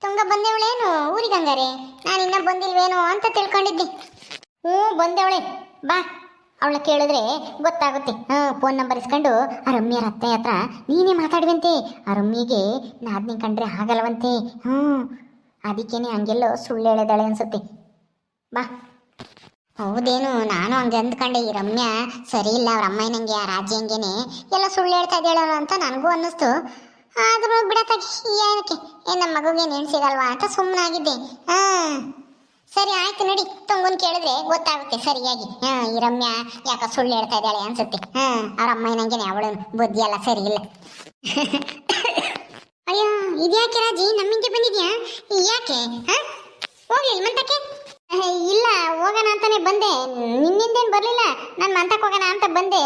ತುಂಗ ಬಂದೇವಳೇನು ಊರಿಗೆ ಹಂಗಾರೆ? ನಾನು ಇನ್ನ ಬಂದಿಲ್ವೇನೋ ಅಂತ ತಿಳ್ಕೊಂಡಿದ್ದೆ. ಹ್ಞೂ ಬಂದೇವಳೆ, ಬಾ. ಅವಳ ಕೇಳಿದ್ರೆ ಗೊತ್ತಾಗುತ್ತೆ. ಫೋನ್ ನಂಬರ್ ಇಸ್ಕೊಂಡು ಆ ರಮ್ಯರ ಅತ್ತೆ ಹತ್ರ ನೀನೇ ಮಾತಾಡುವಂತೆ. ಆ ರಮ್ಯಗೆ ನಾದ್ನಿ ಕಂಡ್ರೆ ಆಗಲ್ವಂತೆ. ಅದಕ್ಕೇನೆ ಹಂಗೆಲ್ಲೋ ಸುಳ್ಳು ಹೇಳೋದಾಳೆ ಅನ್ಸುತ್ತೆ. ಬಾ. ಹೌದೇನು, ನಾನು ಹಂಗೆ ಅಂದ್ಕೊಂಡೆ. ಈ ರಮ್ಯಾ ಸರಿ ಇಲ್ಲ, ಅವ್ರ ಅಮ್ಮಯ್ಯನಂಗೆ ಆ ರಾಜ್ಯ ಹಂಗೇನೆ ಎಲ್ಲ ಸುಳ್ಳು ಹೇಳ್ತಾ ಇದ್ದಾಳ ಅಂತ ನನಗೂ ಅನ್ನಿಸ್ತು. ಆದ್ರೂ ಬಿಡತ್ತಾಗಿ ಏನಕ್ಕೆ, ನಮ್ಮ ಮಗುಗೆ ನೆಣ್ ಸಿಗಲ್ವಾ ಅಂತ ಸುಮ್ಮನಾಗಿದ್ದೆ. ಸರಿ ಆಯ್ತು ನಡಿ, ತುಂಗನ್ ಕೇಳಿದ್ರೆ ಗೊತ್ತಾಗುತ್ತೆ ಸರಿಯಾಗಿ. ಈ ರಮ್ಯಾ ಯಾಕ ಸುಳ್ಳು ಹೇಳ್ತಾ ಇದ್ದಾಳೆ ಅನ್ಸುತ್ತೆ. ಅವ್ರ ಅಮ್ಮಯ್ಯನಂಗೆನೆ ಅವಳು ಬುದ್ಧಿ ಎಲ್ಲ ಸರಿ ಇಲ್ಲ. ಅಯ್ಯೋ ಇದ್ಯಾಕೆ ರಾಜಿ ನಮ್ಮಿಂಗೆ ಬಂದಿದ್ಯಾ? ಯಾಕೆ ಹೋಗ್ಲಿಲ್ಲ ಮಂತಕ್ಕೆ? ಇಲ್ಲ ಹೋಗೋಣ ಅಂತಾನೆ ಬಂದೆ, ನಿನ್ನಿಂದೇನು ಬರಲಿಲ್ಲ. ನಾನು ಮಂತಕ್ಕೆ ಹೋಗೋಣ ಅಂತ ಬಂದೆ.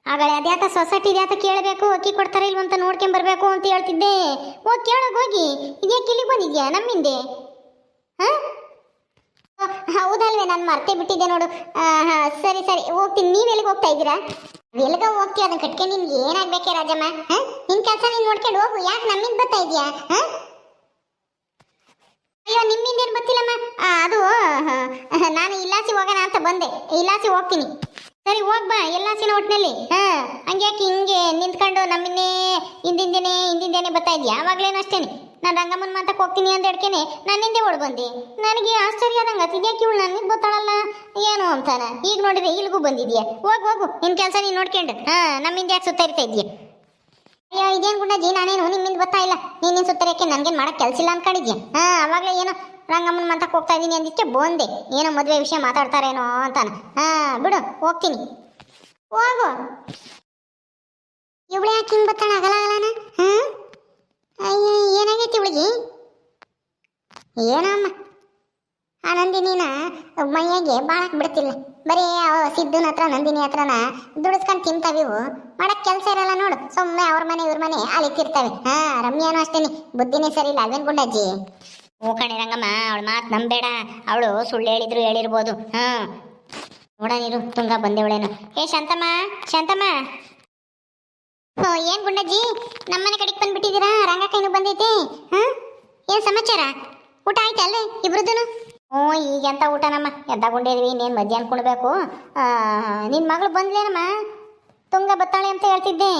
ಆಗಳೇ ಅದ್ಯಾತ ಸೊಸೈಟಿ ಇದ್ಯಾತ ಕೇಳಬೇಕು, ಅಕ್ಕಿ ಕೊಡ್ತಾರೆ ಇಲ್ವಂತ ನೋಡ್ಕೊಂಬರ್ಬೇಕು ಅಂತ ಹೇಳ್ತಿದ್ದೆ. ಹೋಗಿ ಕೇಳೋಗಿ ಹೋಗಿ. ಇದ್ಯಾಕೆ ಇಲ್ಲಿಗೆ ಬಂದಿದ್ಯಾ ನಮ್ಮಿಂದೆ? ಹೌದಲ್ವೇ, ನಾನು ಮರ್ತೇ ಬಿಟ್ಟಿದ್ದೆ ನೋಡು. ಸರಿ ಸರಿ ಹೋಗ್ತೀನಿ. ನೀವೆಲ್ಲಿಗೆ ಹೋಗ್ತಾ ಇದ್ದೀರಾ? ಎಲ್ಗ ಹೋಗ್ತೀಯ? ಅದನ್ನ ಕಟ್ಕೆ ನಿನ್ಗೆ ಏನಾಗ್ಬೇಕೆ ರಾಜಮ್ಮ? ನಿನ್ ಕೆಲಸ ನೀನು ನೋಡ್ಕೊಂಡು ಹೋಗು. ಯಾಕೆ ನಮ್ಮಿಂದ ಬರ್ತಾ ಇದೆಯಾ? ಅಯ್ಯೋ ನಿಮ್ಮಿಂದೇನು ಗೊತ್ತಿಲ್ಲಮ್ಮ. ಅದು ನಾನು ಇಲ್ಲಾಸಿ ಹೋಗೋಣ ಅಂತ ಬಂದೆ. ಇಲ್ಲಾಸಿ ಹೋಗ್ತೀನಿ. ಸರಿ ಹೋಗ್ಬಾ ಎಲ್ಲಾಸಿನ ಒಟ್ಟಿನಲ್ಲಿ. ಹಂಗ್ಯಾಕೆ ಹಿಂಗೆ ನಿಂತ್ಕೊಂಡು ನಮ್ಮಿನ್ನೇ ಹಿಂದಿಂದೇನೆ ಬರ್ತಾ ಇದೆಯಾ? ಆವಾಗಲೇನು ಅಷ್ಟೇನೆ. ನಾನು ರಂಗಮ್ಮನ ಮಾತಕ್ಕೆ ಹೋಗ್ತೀನಿ ಅಂತ ಹೇಳ್ಕೇನೆ ನನ್ನಿಂದೆ ಓಡ್ ಬಂದೆ. ನನಗೆ ಆಶ್ಚರ್ಯ ಆದಂಗೆ ಇದ್ಯಾಕೆ ಇವಳು ನನ್ನಿಂದ ಗೊತ್ತಾಳಲ್ಲ ಏನು ಅಂತಾನ. ಈಗ ನೋಡಿದ್ರೆ ಇಲ್ಲಿಗೂ ಬಂದಿದ್ಯಾ? ಹೋಗು ನಿನ್ನ ಕೆಲಸ ನೀನು ನೋಡ್ಕೊಂಡು. ನಮ್ಮಿಂದ ಯಾಕೆ ಸುತ್ತ ಇರ್ತಾ ಇದೆಯಾ? ಅಯ್ಯೋ ಇದೇನು ಗುಂಡಜ್ಜಿ, ನಾನೇನು ನಿಮ್ಮಿಂದ ಗೊತ್ತಾ ಇಲ್ಲ. ನೀನು ಸುತ್ತರಕ್ಕೆ ನನಗೇನು ಮಾಡೋಕ್ಕೆ ಕೆಲಸ ಇಲ್ಲ ಅನ್ಕೊಂಡಿದ್ಯಾ? ಅವಾಗಲೇ ಏನೋ ರಂಗಮ್ಮನ ಮಾತಕ್ಕೆ ಹೋಗ್ತಾ ಇದ್ದೀನಿ ಅಂದಿಕ್ಕೆ ಬಂದೆ. ಏನೋ ಮದುವೆ ವಿಷಯ ಮಾತಾಡ್ತಾರೇನೋ ಅಂತಾನ. ಬಿಡು ಹೋಗ್ತೀನಿ. ಹೋಗು. ಇವಳು ಯಾಕೆ ಹಿಂಗೆ ಬರ್ತಾಳ ಅಗಲನ? ಅಯ್ಯ ಏನಾಗೈತಿ ಇವಳಿಗೆ? ಏನಮ್ಮ ಆ ನಂದಿನಿನ ಮೈಯಾಗೆ ಬಾಳಕ್ ಬಿಡ್ತಿಲ್ಲ. ಬರೀ ಸಿದ್ದುನ ಹತ್ರ ನಂದಿನಿ ಹತ್ರನ ದುಡಿಸ್ಕೊಂಡು ತಿಂತಾವಿವು. ಮಾಡಕ್ ಕೆಲಸ ಇರಲ್ಲ ನೋಡು. ಸುಮ್ಮನೆ ಅವ್ರ ಮನೆ ಇವ್ರ ಮನೆ ಅಲಿತಿರ್ತವೆ. ರಮ್ಯಾನು ಅಷ್ಟೇನಿ, ಬುದ್ಧಿನೇ ಸರಿ ಇಲ್ಲ. ಅಲ್ವೇನ್ ಗುಂಡಜ್ಜಿ? ಹೂ ಕಣೆ ರಂಗಮ್ಮ, ಅವಳ ಮಾತು ನಂಬೇಡ. ಅವಳು ಸುಳ್ಳು ಹೇಳಿದ್ರು ಹೇಳಿರ್ಬೋದು. ನೋಡನಿರು ತುಂಗ ಬಂದೇವಳೇನು. ಶಾಂತಮ್ಮ. ಏನ್ ಗುಂಡಜ್ಜಿ ನಮ್ಮನೆ ಕಡೆಗೆ ಬಂದ್ಬಿಟ್ಟಿದ್ದೀರಾ? ರಂಗಕ್ಕೇನು ಬಂದೈತೆ? ಏನ್ ಸಮಾಚಾರ? ಊಟ ಆಯ್ತಾ ಅಲ್ಲೇ ಇಬ್ರದನು? ಈಗೆಂತ ಊಟ ನಮ್ಮ ಎದ್ದಾಕೊಂಡಿದ್ವಿ. ಇನ್ನೇನು ಮಧ್ಯಾಹ್ನ ಕೊಡ್ಬೇಕು. ನಿನ್ನ ಮಗಳು ಬಂದ್ಲೇನಮ್ಮ? ತುಂಗ ಬತ್ತಾಳೆ ಅಂತ ಹೇಳ್ತಿದ್ದೆ.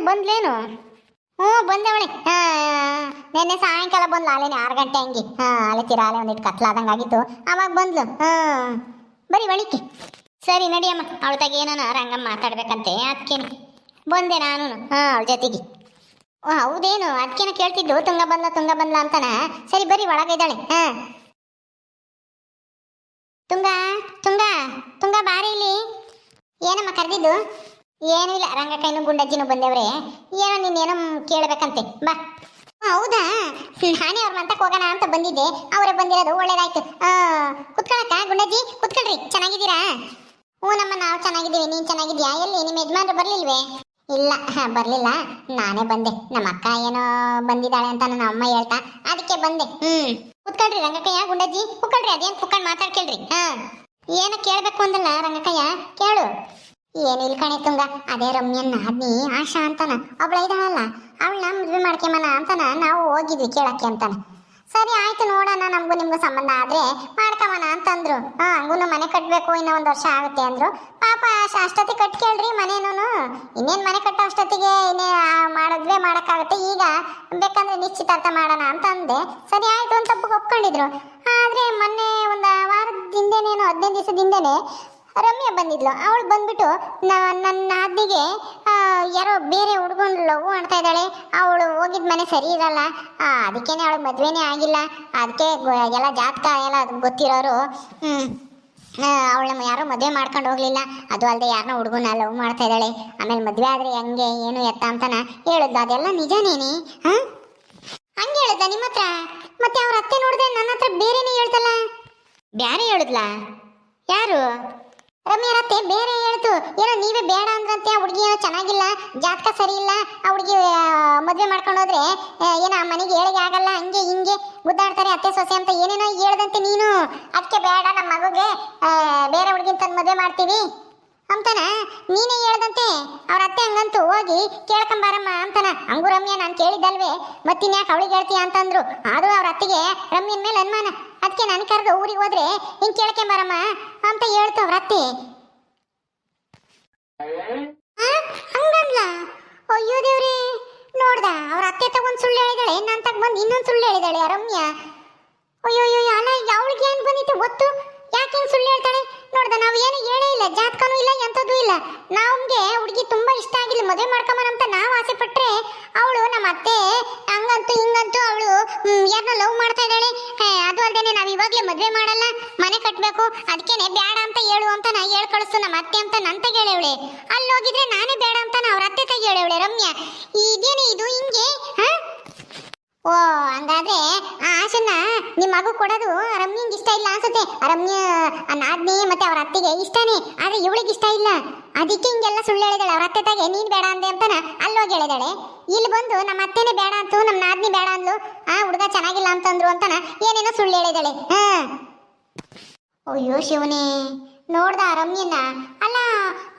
ಬಂದ್ಲೇನು? ಬಂದವಳೆ. ನೆನ್ನೆ ಸಾಯಂಕಾಲ ಬಂದ್ಲು. ಅಲ್ಲೇನೆ 6 ಗಂಟೆ ಹಂಗೆ. ಅಲೆ ಒಂದಿಟ್ಟು ಕತ್ಲಾದಂಗೆ ಆಗಿತ್ತು. ಅವಾಗ ಬಂದ್ಲು. ಬರೀ ಒಳಿಕೆ. ಸರಿ ನಡಿಯಮ್ಮ, ಅವಳ ತಾಗ ಏನಾನ ರಂಗಮ್ಮ ಮಾತಾಡ್ಬೇಕಂತೆ. ಅದಕ್ಕೇನೆ ಬಂದೆ ನಾನು ಅವಳ ಜೊತೆಗೆ. ಹೌದೇನು? ಅದಕ್ಕೇನ ಕೇಳ್ತಿದ್ದು ತುಂಗ ಬಂದ್ಲ ಅಂತಾನ. ಸರಿ ಬರೀ ಒಳಗಿದ್ದಾಳೆ. ತುಂಗ ಬಾರಿ ಇಲ್ಲಿ. ಏನಮ್ಮ ಕರೆದಿದ್ದು? ಏನೂ ಇಲ್ಲ, ರಂಗಕ್ಕಯ್ಯನು ಗುಂಡಜ್ಜಿನೂ ಬಂದೇವ್ರೆ. ಏನೋ ನೀನೇನೋ ಕೇಳಬೇಕಂತೆ. ಬಾ. ಹೌದಾ? ನಾನೇ ಅವ್ರ ಮಂತಕ್ಕೆ ಹೋಗೋಣ ಅಂತ ಬಂದಿದ್ದೆ. ಅವರೇ ಬಂದಿರೋದು ಒಳ್ಳೇದಾಯ್ತು. ಕುತ್ಕೊಳಕ್ಕ ಗುಂಡಜ್ಜಿ? ಕುತ್ಕೊಳ್ರಿ. ಚೆನ್ನಾಗಿದ್ದೀರಾ? ನಮ್ಮ ನಾವು ಚೆನ್ನಾಗಿದ್ದೀವಿ. ನೀನು ಚೆನ್ನಾಗಿದ್ಯಾ? ಎಲ್ಲಿ ನಿಮ್ಮ ಯಜಮಾನ್ರು ಬರಲಿಲ್ವೇ? ಇಲ್ಲ ಬರಲಿಲ್ಲ, ನಾನೇ ಬಂದೆ. ನಮ್ಮ ಅಕ್ಕ ಏನೋ ಬಂದಿದ್ದಾಳೆ ಅಂತ ನನ್ನ ಅಮ್ಮ ಹೇಳ್ತಾ, ಅದಕ್ಕೆ ಬಂದೆ. ಕುತ್ಕೊಳ್ರಿ ರಂಗಕ್ಕಯ್ಯ, ಗುಂಡಜ್ಜಿ ಕುತ್ಕೊಳ್ರಿ. ಅದೇನು ಕುತ್ಕೊಂಡು ಮಾತಾಡ್ಕೇಳ್ರಿ. ಏನೋ ಕೇಳಬೇಕು ಅಂದಲ್ಲ ರಂಗಕ್ಕಯ್ಯ, ಕೇಳು. ಏನು ಇಲ್ಲ ಕಣೆ ತುಂಗ, ಅದೇ ರಮ್ಯನ್ ನಾದ್ನಿ ಆಶಾ ಅಂತಾನ ಒಬ್ಳ ಇದ್ದಾಳಲ್ಲ, ಅವಳನ್ನ ಮದುವೆ ಮಾಡ್ಕೊಂಬನ ಅಂತಾನ ನಾವು ಹೋಗಿದ್ವಿ ಕೇಳಕ್ಕೆ ಅಂತಾನ. ಸರಿ ಆಯ್ತು ನೋಡೋಣ, ನಮಗೂ ನಿಮ್ಗೂ ಸಂಬಂಧ ಆದ್ರೆ ಮಾಡ್ಕೊಂಬನ ಅಂತಂದ್ರು. ಹಂಗೂ ಮನೆ ಕಟ್ಟಬೇಕು, ಇನ್ನೂ 1 ವರ್ಷ ಆಗುತ್ತೆ ಅಂದ್ರು. ಪಾಪ ಅಷ್ಟೊತ್ತಿಗೆ ಕಟ್ಕೇಳ್ರಿ ಮನೇನು. ಇನ್ನೇನು ಮನೆ ಕಟ್ಟೋ ಅಷ್ಟೊತ್ತಿಗೆ ಇನ್ನೇ ಮಾಡಿದ್ವೇ ಮಾಡೋಕ್ಕಾಗುತ್ತೆ. ಈಗ ಬೇಕಂದ್ರೆ ನಿಶ್ಚಿತಾರ್ಥ ಮಾಡೋಣ ಅಂತ ಅಂದೆ. ಸರಿ ಆಯ್ತು ಅಂತ ಒಪ್ಕೊಂಡಿದ್ರು. ಆದರೆ ಮೊನ್ನೆ 1 ವಾರದಿಂದೇನೇನೋ 15 ದಿವಸದಿಂದನೇ ರಮ್ಯಾ ಬಂದಿದ್ಲು. ಅವಳು ಬಂದ್ಬಿಟ್ಟು ನನ್ನ ಅದ್ದಿಗೆ ಯಾರೋ ಬೇರೆ ಹುಡುಗನ ಲವ್ ಮಾಡ್ತಾ ಇದ್ದಾಳೆ. ಅವಳು ಹೋಗಿದ ಮನೆ ಸರಿ ಇರಲ್ಲ, ಅದಕ್ಕೇನೆ ಅವಳು ಮದುವೆನೇ ಆಗಿಲ್ಲ. ಅದಕ್ಕೆ ಎಲ್ಲ ಜಾತಕ ಎಲ್ಲ ಗೊತ್ತಿರೋರು ಅವಳನ್ನ ಯಾರೋ ಮದುವೆ ಮಾಡ್ಕೊಂಡು ಹೋಗ್ಲಿಲ್ಲ. ಅದು ಅಲ್ಲದೆ ಯಾರನ್ನ ಹುಡುಗನ ಲವ್ ಮಾಡ್ತಾ ಇದ್ದಾಳೆ. ಆಮೇಲೆ ಮದುವೆ ಆದರೆ ಹೆಂಗೆ ಏನು ಎತ್ತ ಅಂತಾನ ಹೇಳಿದ್ಲು. ಅದೆಲ್ಲ ನಿಜನೇನೆ? ಹಂಗೆ ಹೇಳಿದ್ದ ನಿಮ್ಮ ಹತ್ರ? ಮತ್ತೆ ಅವ್ರ ಅತ್ತೆ ನೋಡಿದೆ ನನ್ನ ಹತ್ರ ಬೇರೆನೇ ಹೇಳ್ತಲ್ಲ. ಬ್ಯಾರೆ ಹೇಳಿದ್ಲಾ? ಯಾರು? ರಮ್ಯಾರತ್ತೆ ಬೇರೆ ಹೇಳ್ತು. ಏನೋ ನೀವೇ ಬೇಡ ಅಂದ್ರಂತೆ. ಆ ಹುಡುಗಿ ಏನೋ ಚೆನ್ನಾಗಿಲ್ಲ, ಜಾತಕ ಸರಿ ಇಲ್ಲ, ಆ ಹುಡುಗಿ ಮದುವೆ ಮಾಡ್ಕೊಂಡು ಹೋದ್ರೆ ಏನೋ ಆ ಮನೆಗೆ ಏಳಿಗೆ ಆಗಲ್ಲ, ಹಂಗೆ ಹಿಂಗೆ ಗುದ್ದಾಡ್ತಾರೆ ಅತ್ತೆ ಸೊಸೆ ಅಂತ ಏನೇನೋ ಹೇಳ್ದಂತೆ ನೀನು. ಅದಕ್ಕೆ ಬೇಡ, ನಮ್ಮ ಮಗುಗೆ ಬೇರೆ ಹುಡುಗಿನ ತಂದು ಮದುವೆ ಮಾಡ್ತೀವಿ ಅಂತಾನ ನೀನೇ ಹೇಳ್ದಂತೆ ಅವ್ರ ಅತ್ತೆ ಹಂಗಂತೂ ಹೋಗಿ ಕೇಳ್ಕೊಂಬಾರಮ್ಮ ಅಂತಾನ. ಹಂಗು ರಮ್ಯಾ ನಾನು ಕೇಳಿದ್ದಲ್ವೇ ಮತ್ತಿನ್ಯಾಕೆ ಅವಳಿಗೆ ಹೇಳ್ತೀಯ ಅಂತಂದ್ರು. ಆದ್ರೂ ಅವ್ರ ಅತ್ತಿಗೆ ರಮ್ಯನ ಮೇಲೆ ಅನುಮಾನ. ಅದಕ್ಕೆ ನಾನು ಕರೆದು ಊರಿಗೆ ಹೋದ್ರೆ ಹಿಂಗೆ ಕೇಳ್ಕೊಂಬಾರಮ್ಮ ಅಂತ ಹೇಳ್ತು ಅವ್ರ ಅತ್ತೆ. ಹಂಗನ್ಲ? ಅಯ್ಯೋ ದೇವ್ರಿ, ನೋಡ್ದ ಅವ್ರ ಅತ್ತೆ ತಗೊಂಡ್ ಸುಳ್ಳು ಹೇಳಿದಾಳೆ, ನಾನು ತಗ ಬಂದು ಇನ್ನೊಂದು ಸುಳ್ಳು ಹೇಳಿದಾಳೆ ಆ ರಮ್ಯಾ. ಅಯ್ಯೋ ಅಲ್ಲ, ಅವಳಿಗೆ ಏನು ಬಂದಿತ್ತು ಗೊತ್ತು? ಯಾಕೆ ಹಿಂಗೆ ಸುಳ್ಳು ಹೇಳ್ತಾಳೆ? ನೋಡ್ದ ನಾವು ಏನು ಹೇಳೇ ಇಲ್ಲ, ಜಾತಕನೂ ಇಲ್ಲ, ಎಂಥದ್ದು ಇಲ್ಲ. ನಮ್ಗೆ ಹುಡುಗಿ ತುಂಬಾ ಇಷ್ಟ ಆಗಿಲ್ಲ, ಮದುವೆ ಮಾಡ್ಕೊಂಬನಂತ ನಾವು ಆಸೆ ಪಟ್ರೆ ಅವಳು ನಮ್ಮ ಅತ್ತೆ ಹಂಗಂತೂ ಹಿಂಗಂತೂ ಅವಳು ಯಾರನ್ನ ಲವ್ ಮಾಡ್ತಾ ಇದ್ದಾಳೆ. ಅದು ಅಲ್ಲದೆ ನಾವು ಇವಾಗಲೇ ಮದುವೆ ಮಾಡಲ್ಲ, ಮನೆ ಕಟ್ಟಬೇಕು, ಅದಕ್ಕೇನೆ ಬೇಡ ಅಂತ ಹೇಳು ಅಂತ ನಾ ಹೇಳಿ ಕಳಿಸ್ತು ನಮ್ಮ ಅತ್ತೆ ಅಂತ ನನ್ನ ತಗೇಳವಳೆ. ಅಲ್ಲಿ ಹೋಗಿದ್ರೆ ನಾನೇ ಬೇಡ ಅಂತ ಅವ್ರ ಅತ್ತೆ ತಗೇಳವಳೆ ರಮ್ಯಾ. ಇದೇನೇ ಇದು ಹಿಂಗೆ? ಓ ಹಂಗಾದ್ರೆ ಆ ಆಶನ್ನ ನಿಮ್ಮ ಮಗು ಕೊಡೋದು ರಮ್ಯಂಗೆ ಇಷ್ಟ ಇಲ್ಲ ಅನ್ಸುತ್ತೆ. ರಮ್ಯ ನಾದ್ನಿ ಮತ್ತೆ ಅವ್ರ ಅತ್ತಿಗೆ ಇಷ್ಟನೇ, ಆದ್ರೆ ಇವಳಿಗೆ ಇಷ್ಟ ಇಲ್ಲ. ಅದಕ್ಕೆ ಹಿಂಗೆಲ್ಲ ಸುಳ್ಳು ಹೇಳಿದಾಳೆ. ಅವ್ರ ಅತ್ತೆ ತಾಗೆ ನೀನ್ ಬೇಡ ಅಂದೆ ಅಂತಾನ ಅಲ್ಲೋಗಿ ಹೇಳಿದಾಳೆ. ಇಲ್ಲಿ ಬಂದು ನಮ್ಮ ಅತ್ತೆನೇ ಬೇಡ ಅಂತು, ನಮ್ಮ ನಾದ್ನಿ ಬೇಡ ಅಂದ್ಲು, ಹುಡುಗ ಚೆನ್ನಾಗಿಲ್ಲ ಅಂತಂದ್ರು ಅಂತಾನ ಏನೇನೋ ಸುಳ್ಳು ಹೇಳಿದಾಳೆ. ಅಯ್ಯೋ ಶಿವನೇ, ನೋಡ್ದ ರಮ್ಯನ? ಅಲ್ಲ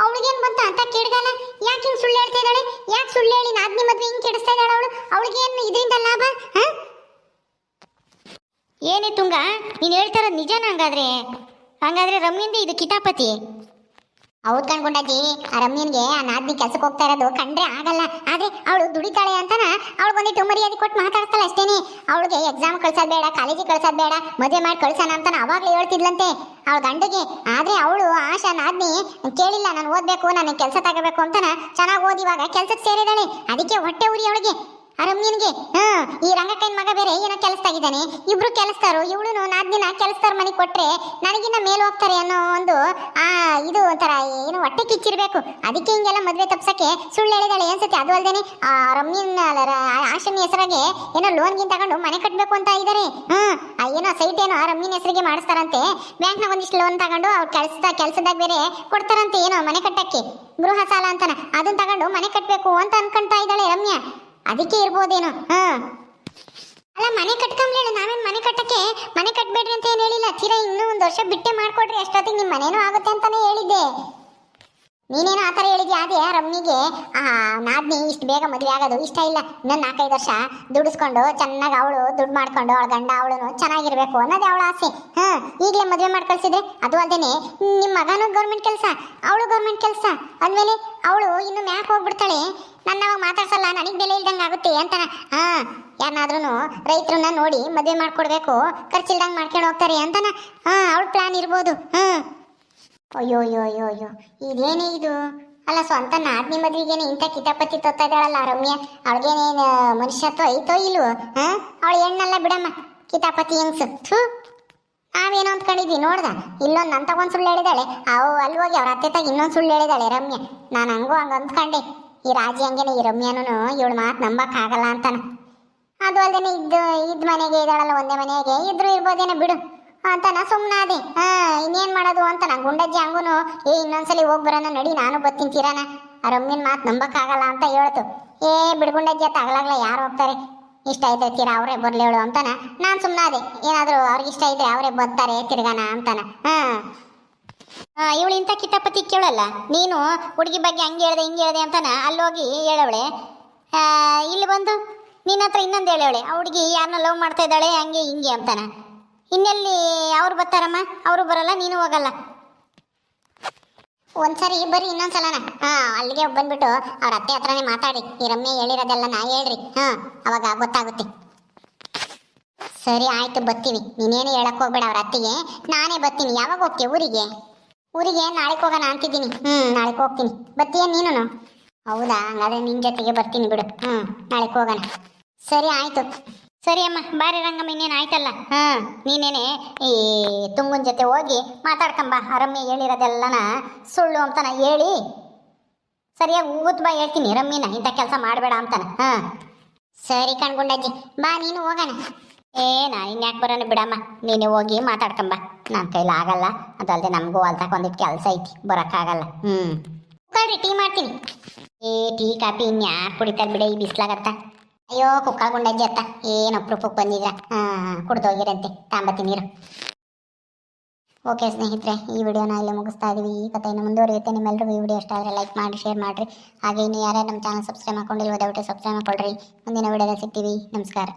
ಅವಳಿಗೇನು ಬಂತ ಅಂತ ಕೆಡ್ಗಲ್ಲ? ಯಾಕೆ ಹಿಂಗೆ ಸುಳ್ಳು ಹೇಳ್ತಾ ಇದ್ದಾಳೆ? ಯಾಕೆ ಸುಳ್ಳು ಹೇಳಿ ನಾದ್ನಿ ಮದ್ವೆ ಹಿಂಗೆ ಕೆಡಿಸ್ತಾ ಇದ್ದಾಳೆ ಅವಳು? ಅವಳಿಗೇನು ಇದರಿಂದ ಲಾಭ? ಏನೇ ತುಂಗ, ನೀನು ಹೇಳ್ತಾರ ನಿಜನ? ಹಂಗಾದ್ರೆ ರಮ್ಯಂದೇ ಇದು ಕಿತಾಪತಿ. ಹೌದು ಕಣ್ಕೊಂಡಜ್ಜಿ, ಆ ರಮ್ಯನ್ಗೆ ಆ ನಾದ್ನಿ ಕೆಲ್ಸಕ್ಕೆ ಹೋಗ್ತಾ ಇರೋದು ಕಂಡ್ರೆ ಆಗಲ್ಲ. ಆದ್ರೆ ಅವಳು ದುಡಿತಾಳೆ ಅಂತಾನ ಅವಳು ಬಂದಿಟ್ಟು ಮರ್ಯಾದೆ ಕೊಟ್ಟು ಮಾತಾಡ್ತಾಳೆ ಅಷ್ಟೇನೆ. ಅವಳಿಗೆ ಎಕ್ಸಾಮ್ ಕಳ್ಸೋದು ಬೇಡ, ಕಾಲೇಜಿಗೆ ಕಳ್ಸೋದು ಬೇಡ, ಮದುವೆ ಮಾಡಿ ಕಳ್ಸೋಣ ಅಂತಾನ ಅವಾಗಲೇ ಹೇಳ್ತಿದ್ಲಂತೆ ಅವಳ ಗಂಡಗೆ. ಆದ್ರೆ ಅವಳು ಆಶಾ ನಾದ್ನಿ ಕೇಳಿಲ್ಲ, ನಾನು ಓದ್ಬೇಕು, ನನಗೆ ಕೆಲಸ ತಗೋಬೇಕು ಅಂತಾನ ಚೆನ್ನಾಗಿ ಓದಿವಾಗ ಕೆಲ್ಸಕ್ಕೆ ಸೇರಿದಾಳೆ. ಅದಕ್ಕೆ ಹೊಟ್ಟೆ ಉರಿ ಅವಳಿಗೆ ಆ ರಮ್ಯನ್ಗೆ. ಈ ರಂಗಕ್ಕನ ಮಗ ಬೇರೆ ಏನೋ ಕೆಲಸದಾಗಿದ್ದಾನೆ, ಇಬ್ರು ಕೆಲಸ್ತಾರು. ಇವಳು ನಾದ್ನಿನ ಕೆಲಸದಾರ ಮನೆಗೆ ಕೊಟ್ರೆ ನನಗಿನ್ನ ಮೇಲೆ ಹೋಗ್ತಾರೆ ಅನ್ನೋ ಒಂದು ಇದು ಒಂಥರ ಏನು ಹೊಟ್ಟೆ ಕಿಚ್ಚಿರ್ಬೇಕು. ಅದಕ್ಕೆ ಹಿಂಗೆಲ್ಲ ಮದ್ವೆ ತಪ್ಸಕ್ಕೆ ಸುಳ್ಳು ಹೇಳಿದಾಳೆ ಅನ್ಸುತ್ತೆ. ಅದು ಅಲ್ದೇನೆ ಆ ರಮ್ಯನ್ ಆಶನ್ ಹೆಸರಿಗೆ ಏನೋ ಲೋನ್ಗಿನ್ ತಗೊಂಡು ಮನೆ ಕಟ್ಟಬೇಕು ಅಂತ ಇದ್ದಾರೆ. ಏನೋ ಸೈಟ್ ಏನೋ ರಮ್ಯನ್ ಹೆಸರಿಗೆ ಮಾಡಿಸ್ತಾರಂತೆ. ಬ್ಯಾಂಕ್ನ ಒಂದಿಷ್ಟು ಲೋನ್ ತಗೊಂಡು ಅವ್ರು ಕೆಲ್ಸದಾಗ ಬೇರೆ ಕೊಡ್ತಾರಂತೆ ಏನೋ ಮನೆ ಕಟ್ಟಕ್ಕೆ, ಗೃಹ ಸಾಲ ಅಂತಾನ. ಅದನ್ನ ತಗೊಂಡು ಮನೆ ಕಟ್ಟಬೇಕು ಅಂತ ಅನ್ಕೊಂತಾ ಇದ್ದಾಳೆ ರಮ್ಯಾ. ಅದಕ್ಕೆ ಇರ್ಬೋದೇನೋ. ಅಲ್ಲ ಮನೆ ಕಟ್ಕೊಂಬ್ಲೇಳು, ನಾವೇನು ಮನೆ ಕಟ್ಟಬೇಡ್ರಿ ಅಂತ ಏನು ಹೇಳಿಲ್ಲ. ತೀರಾ ಇನ್ನೂ ಒಂದು ವರ್ಷ ಬಿಟ್ಟೆ ಮಾಡ್ಕೊಡ್ರಿ, ಅಷ್ಟೊತ್ತಿಗೆ ನಿಮ್ಮ ಮನೇನೂ ಆಗುತ್ತೆ ಅಂತಾನೆ ಹೇಳಿದ್ದೆ. ನೀನೇನೋ ಆ ಥರ ಹೇಳಿದ್ಯಾ. ಅದೇ ರಮ್ಮಿಗೆ ನಾದ್ನಿ ಇಷ್ಟು ಬೇಗ ಮದುವೆ ಆಗೋದು ಇಷ್ಟ ಇಲ್ಲ. ಇನ್ನೊಂದು 4-5 ವರ್ಷ ದುಡಿಸ್ಕೊಂಡು ಚೆನ್ನಾಗಿ ಅವಳು ದುಡ್ಡು ಮಾಡ್ಕೊಂಡು ಅವಳ ಗಂಡ ಅವಳು ಚೆನ್ನಾಗಿರ್ಬೇಕು ಅನ್ನೋದೇ ಅವಳ ಆಸೆ. ಈಗಲೇ ಮದುವೆ ಮಾಡಿ ಕಳ್ಸಿದ್ರೆ, ಅದು ಅಲ್ಲದೆ ನಿಮ್ಮ ಮಗನೂ ಗೌರ್ಮೆಂಟ್ ಕೆಲಸ, ಅವಳು ಗೌರ್ಮೆಂಟ್ ಕೆಲಸ ಅಂದಮೇಲೆ ಅವಳು ಇನ್ನು ಮ್ಯಾಕ್ ಹೋಗ್ಬಿಡ್ತಾಳೆ. ನನ್ನವಾಗ ಮಾತಾಡ್ಸಲ್ಲ, ನನಗೆ ಬೆಲೆ ಇಲ್ದಂಗೆ ಆಗುತ್ತೆ ಅಂತಾನ. ಯಾರನ್ನಾದ್ರೂ ರೈತರನ್ನ ನೋಡಿ ಮದುವೆ ಮಾಡ್ಕೊಡ್ಬೇಕು, ಖರ್ಚಿಲ್ದಂಗೆ ಮಾಡ್ಕೊಂಡು ಹೋಗ್ತಾರೆ ಅಂತಾನ ಅವಳ ಪ್ಲಾನ್ ಇರ್ಬೋದು. ಅಯ್ಯೋ ಇದೇನೇ ಇದು? ಅಲ್ಲ ಸ್ವಂತ ನಾದ್ನಿ ಮದ್ವಿಗೇನೆ ಇಂಥ ಕಿತಾಪತಿ ತೊತ್ತಾ ಇದ್ದಾಳಲ್ಲ ರಮ್ಯಾ. ಅವಳಿಗೇನೇನು ಮನುಷ್ಯತ್ವ ಐತೋ ಇಲ್ವೋ? ಅವಳು ಹೆಣ್ಣಲ್ಲ ಬಿಡಮ್ಮ, ಕಿತಾಪತಿ ಹೆಂಗ್ಸು. ನಾವೇನೋ ಅಂದ್ಕೊಂಡಿದ್ವಿ, ನೋಡ್ದ ಇಲ್ಲೊಂದು ನನ್ನ ತಗೊಂಡು ಸುಳ್ಳು ಹೇಳಿದಾಳೆ. ಅಲ್ಲಿ ಹೋಗಿ ಅವ್ರ ಅತ್ತೆ ತಾಗ ಇನ್ನೊಂದು ಸುಳ್ಳು ಹೇಳಿದಾಳೆ ರಮ್ಯಾ. ನಾನು ಹಂಗೆ ಅಂದ್ಕೊಂಡೆ. ಈ ರಾಜಿ ಹಂಗೇನೆ ಈ ರಮ್ಯಾನು ಇವಳು ಮಾತು ನಂಬಕ್ಕಾಗಲ್ಲ ಅಂತಾನ. ಅದು ಅಲ್ಲದೆ ಇದ್ ಮನೆಗೆ ಇದ್ದಾಳಲ್ಲ, ಒಂದೇ ಮನೆಗೆ ಇದ್ರು ಇರ್ಬೋದೇನೋ ಬಿಡು ಅಂತಾನ ಸುಮ್ಮನಾದೆ. ಇನ್ನೇನು ಮಾಡೋದು ಅಂತ ನಾ ಗುಂಡಜ್ಜಿ ಹಂಗೂನು ಇನ್ನೊಂದ್ಸಲಿ ಹೋಗಿ ಬರೋಣ ನಡಿ, ನಾನು ಬರ್ತೀನಿ ತೀರಾನ, ಆ ರಮ್ಯನ ಮಾತು ನಂಬಕ್ಕಾಗಲ್ಲ ಅಂತ ಹೇಳ್ತು. ಬಿಡ್ಗುಂಡಜ್ಜಿ ಅಂತ ಆಗಲಾಗ್ಲ ಯಾರು ಹೋಗ್ತಾರೆ, ಇಷ್ಟ ಇದ್ರೆ ತೀರಾ ಅವರೇ ಬರ್ಲಿ ಹೇಳು ಅಂತಾನ. ನಾನು ಸುಮ್ಮನಾದೆ, ಏನಾದರೂ ಅವ್ರಿಗೆ ಇಷ್ಟ ಇದ್ರೆ ಅವರೇ ಬರ್ತಾರೆ ತಿರ್ಗಾನ ಅಂತಾನ. ಇವಳು ಇಂಥ ಕಿತಾಪತಿ ಕೇಳಲ್ಲ. ನೀನು ಹುಡುಗಿ ಬಗ್ಗೆ ಹಂಗೆ ಹೇಳ್ದೆ ಹಿಂಗೆ ಹೇಳ್ದೆ ಅಂತಾನ ಅಲ್ಲೋಗಿ ಹೇಳವಳೆ. ಇಲ್ಲಿ ಬಂದು ನಿನ್ನ ಹತ್ರ ಇನ್ನೊಂದು ಹೇಳವಳೆ, ಆ ಹುಡುಗಿ ಯಾರನ್ನ ಲವ್ ಮಾಡ್ತಾ ಇದ್ದಾಳೆ ಹಂಗೆ ಹಿಂಗೆ ಅಂತಾನ. ಇನ್ನೆಲ್ಲಿ ಅವ್ರು ಬರ್ತಾರಮ್ಮ? ಅವರು ಬರಲ್ಲ, ನೀನು ಹೋಗಲ್ಲ. ಒಂದ್ಸರಿ ಬರ್ರಿ ಇನ್ನೊಂದ್ಸಲನ ಅಲ್ಲಿಗೆ ಬಂದ್ಬಿಟ್ಟು ಅವ್ರ ಅತ್ತೆ ಹತ್ರನೇ ಮಾತಾಡಿ, ಈ ರಮ್ಯ ಹೇಳಿರೋದೆಲ್ಲ ನಾ ಹೇಳ್ರಿ, ಅವಾಗ ಗೊತ್ತಾಗುತ್ತೆ. ಸರಿ ಆಯ್ತು, ಬರ್ತೀವಿ. ನೀನೇನು ಹೇಳಕ್ ಹೋಗ್ಬೇಡ ಅವ್ರ ಅತ್ತಿಗೆ, ನಾನೇ ಬರ್ತೀನಿ. ಯಾವಾಗ ಹೋಗ್ತೀವಿ ಊರಿಗೆ? ನಾಳೆಗೆ ಹೋಗೋಣ ಅಂತಿದ್ದೀನಿ. ನಾಳೆಗೆ ಹೋಗ್ತೀನಿ. ಬರ್ತೀಯ ನೀನು? ಹೌದಾ, ಹಂಗಾದ್ರೆ ನಿನ್ನ ಜೊತೆಗೆ ಬರ್ತೀನಿ ಬಿಡು. ನಾಳೆಗೆ ಹೋಗೋಣ. ಸರಿ ಆಯ್ತು. ಸರಿ ಅಮ್ಮ, ಬಾರಿ ರಂಗಮ್ಮ, ಇನ್ನೇನು ಆಯ್ತಲ್ಲ. ನೀನೇನೆ ಈ ತುಂಗನ ಜೊತೆ ಹೋಗಿ ಮಾತಾಡ್ಕೊಂಬ. ರಮ್ಯ ಹೇಳಿರೋದೆಲ್ಲನ ಸುಳ್ಳು ಅಂತಾನ ಹೇಳಿ ಸರಿಯಾಗಿ ಊತ್ ಬಾ ಹೇಳ್ತೀನಿ ರಮ್ಯನ ಇಂಥ ಕೆಲಸ ಮಾಡಬೇಡ ಅಂತಾನ. ಸರಿ ಕಣ್ಗುಂಡಜ್ಜಿ, ಬಾ ನೀನು ಹೋಗೋಣ. ನಾನು ಇನ್ಯಾಕೆ ಬರೋಣ ಬಿಡಮ್ಮ, ನೀನು ಹೋಗಿ ಮಾತಾಡ್ಕೊಂಬ. ನನ್ನ ಕೈಲಿ ಆಗಲ್ಲ, ಅದಲ್ಲದೆ ನಮಗೂ ಹೊಲ್ತಕ್ಕೆ ಒಂದಿಟ್ಟು ಕೆಲಸ ಐತಿ, ಬರೋಕ್ಕಾಗಲ್ಲ. ಕುಕ್ಕಳ್ರಿ, ಟೀ ಮಾಡ್ತೀನಿ. ಟೀ ಕಾಫಿ ಇನ್ಯಾರು ಕುಡಿತಾರೆ ಬಿಡ ಈ ಬಿಸ್ಲಾಗತ್ತ. ಅಯ್ಯೋ ಕುಕ್ಕಳ ಗುಂಡಜ್ಜಿ ಅತ್ತ ಏನು ಅಪ್ರೂಪಕ್ಕೆ ಬಂದಿದ್ರ, ಕುಡ್ದೋಗಿರಂತೆ, ತಾಂಬತ್ತೀನಿ ನೀರು. ಓಕೆ ಸ್ನೇಹಿತರೆ, ಈ ವಿಡಿಯೋನ ಇಲ್ಲೇ ಮುಗಿಸ್ತಾ ಇದೀವಿ. ಈ ಕಥೆಯನ್ನು ಮುಂದುವರಿಯುತ್ತೆ. ನಿಮ್ಮೆಲ್ಲರಿಗೂ ಈ ವಿಡಿಯೋ ಇಷ್ಟ ಆದರೆ ಲೈಕ್ ಮಾಡಿ, ಶೇರ್ ಮಾಡಿರಿ. ಹಾಗೆ ಇನ್ನು ಯಾರ್ಯಾರು ನಮ್ಮ ಚಾನಲ್ ಸಬ್ಸ್ಕ್ರೈಬ್ ಮಾಡ್ಕೊಂಡಿಲ್ವೋ ದಯವಿಟ್ಟು ಸಬ್ಸ್ಕ್ರೈಬ್ ಮಾಡ್ಕೊಳ್ರಿ. ಮುಂದಿನ ವಿಡಿಯೋದಲ್ಲಿ ಸಿಗ್ತೀವಿ. ನಮಸ್ಕಾರ.